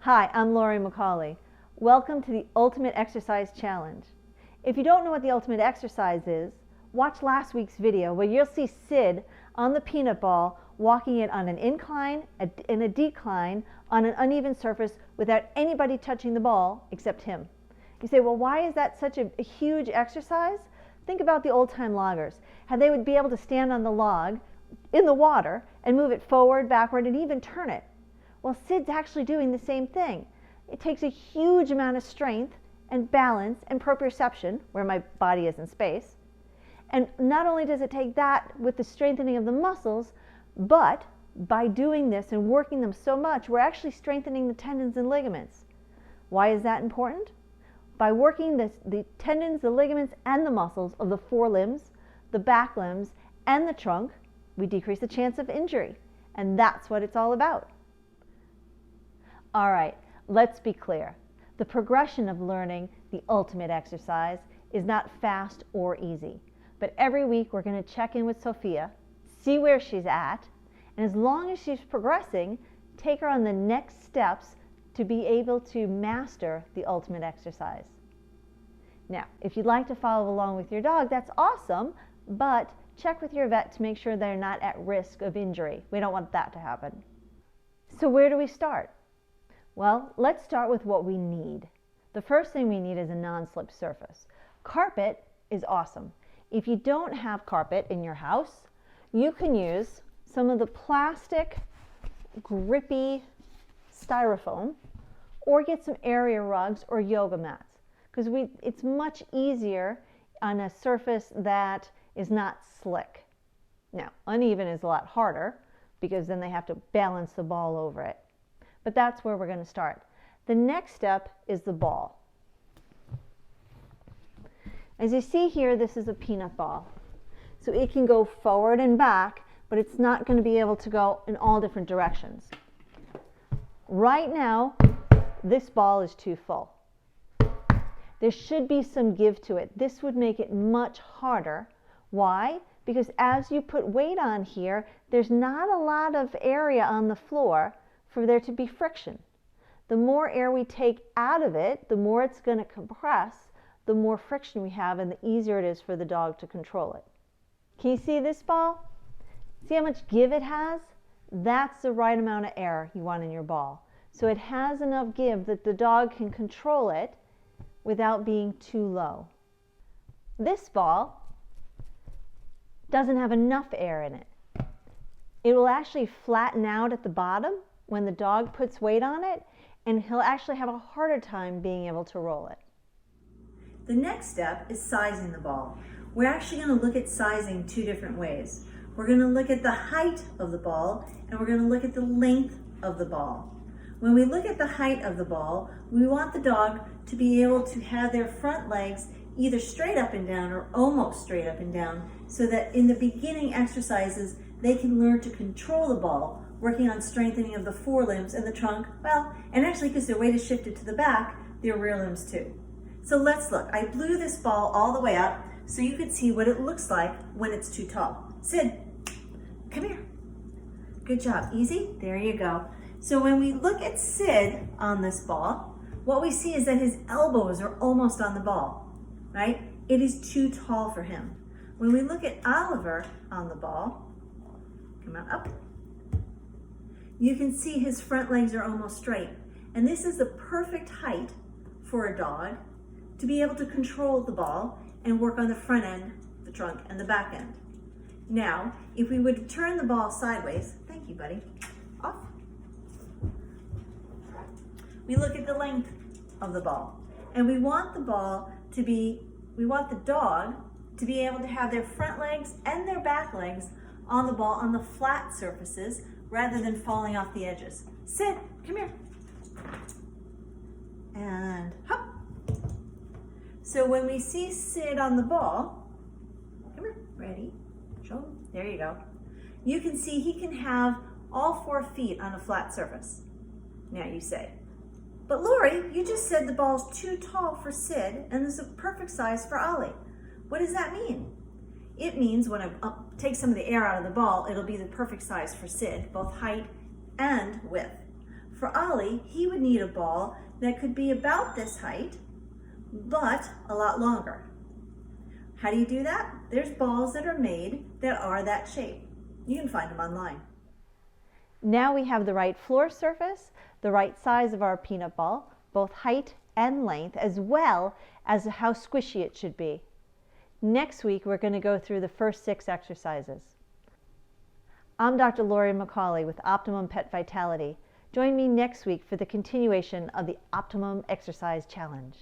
Hi, I'm Laurie McCauley. Welcome to the Ultimate Exercise Challenge. If you don't know what the Ultimate Exercise is, watch last week's video where you'll see Sid on the peanut ball walking it on an incline and a decline on an uneven surface without anybody touching the ball except him. You say, well, why is that such a huge exercise? Think about the old-time loggers, how they would be able to stand on the log in the water and move it forward, backward, and even turn it. Well, Sid's actually doing the same thing. It takes a huge amount of strength and balance and proprioception, where my body is in space. And not only does it take that with the strengthening of the muscles, but by doing this and working them so much, we're actually strengthening the tendons and ligaments. Why is that important? By working the tendons, the ligaments, and the muscles of the forelimbs, the back limbs, and the trunk, we decrease the chance of injury. And that's what it's all about. All right, let's be clear. The progression of learning the ultimate exercise is not fast or easy. But every week we're going to check in with Sophia, see where she's at, and as long as she's progressing, take her on the next steps to be able to master the ultimate exercise. Now, if you'd like to follow along with your dog, that's awesome, but check with your vet to make sure they're not at risk of injury. We don't want that to happen. So where do we start? Well, let's start with what we need. The first thing we need is a non-slip surface. Carpet is awesome. If you don't have carpet in your house, you can use some of the plastic grippy styrofoam or get some area rugs or yoga mats, because it's much easier on a surface that is not slick. Now, uneven is a lot harder because then they have to balance the ball over it. But that's where we're going to start. The next step is the ball. As you see here, this is a peanut ball. So it can go forward and back, but it's not going to be able to go in all different directions. Right now, this ball is too full. There should be some give to it. This would make it much harder. Why? Because as you put weight on here, there's not a lot of area on the floor for there to be friction. The more air we take out of it, the more it's going to compress, the more friction we have, and the easier it is for the dog to control it. Can you see this ball? See how much give it has? That's the right amount of air you want in your ball. So it has enough give that the dog can control it without being too low. This ball doesn't have enough air in it. It will actually flatten out at the bottom when the dog puts weight on it, and he'll actually have a harder time being able to roll it. The next step is sizing the ball. We're actually going to look at sizing two different ways. We're going to look at the height of the ball, and we're going to look at the length of the ball. When we look at the height of the ball, we want the dog to be able to have their front legs either straight up and down or almost straight up and down, so that in the beginning exercises, they can learn to control the ball, working on strengthening of the forelimbs and the trunk, well, and actually because their weight is shifted to the back, their rear limbs too. So let's look. I blew this ball all the way up so you could see what it looks like when it's too tall. Sid, come here. Good job. Easy? There you go. So when we look at Sid on this ball, what we see is that his elbows are almost on the ball, right? It is too tall for him. When we look at Oliver on the ball, come on up, you can see his front legs are almost straight. And this is the perfect height for a dog to be able to control the ball and work on the front end, the trunk, and the back end. Now, if we would turn the ball sideways, thank you, buddy, off. We look at the length of the ball. And we want the dog to be able to have their front legs and their back legs on the ball on the flat surfaces rather than falling off the edges. Sid, come here. And hop. So when we see Sid on the ball, come here, ready, show him, there you go. You can see he can have all 4 feet on a flat surface. Now you say, but Laurie, you just said the ball's too tall for Sid and is a perfect size for Ollie. What does that mean? It means when I take some of the air out of the ball, it'll be the perfect size for Sid, both height and width. For Ollie, he would need a ball that could be about this height, but a lot longer. How do you do that? There's balls that are made that are that shape. You can find them online. Now we have the right floor surface, the right size of our peanut ball, both height and length, as well as how squishy it should be. Next week, we're going to go through the first 6 exercises. I'm Dr. Laurie McCauley with Optimum Pet Vitality. Join me next week for the continuation of the Optimum Exercise Challenge.